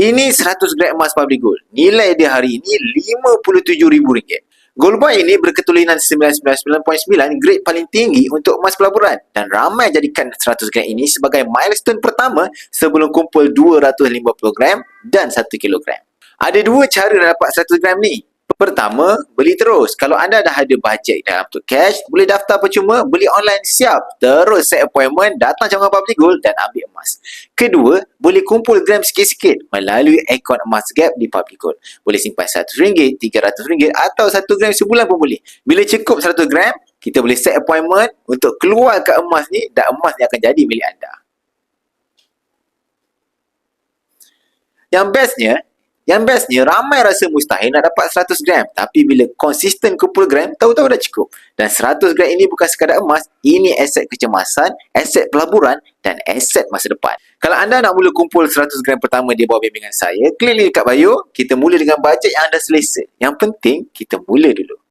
Ini 100 gram emas public gold. Nilai dia hari ini RM57,000. Gold bar ini berketulinan 999.9, grade paling tinggi untuk emas pelaburan, dan ramai jadikan 100 gram ini sebagai milestone pertama sebelum kumpul 250 gram dan 1 kilogram. Ada dua cara dapat 100 gram ni. Pertama, beli terus. Kalau anda dah ada bajet dalam bentuk cash, boleh daftar percuma, beli online siap. Terus set appointment, datang cawangan Public Gold dan ambil emas. Kedua, boleh kumpul gram sikit-sikit melalui akaun emas gap di Public Gold. Boleh simpan RM100, RM300 atau 1 gram sebulan pun boleh. Bila cukup 100 gram, kita boleh set appointment untuk keluarkan emas ni, dan emas ni akan jadi milik anda. Yang bestnya, ramai rasa mustahil nak dapat 100 gram. Tapi bila konsisten kumpul gram, tahu-tahu dah cukup. Dan 100 gram ini bukan sekadar emas, ini aset kecemasan, aset pelaburan dan aset masa depan. Kalau anda nak mula kumpul 100 gram pertama di bawah bimbingan saya, klik link kat bio. Kita mula dengan bajet yang anda selesa. Yang penting, kita mula dulu.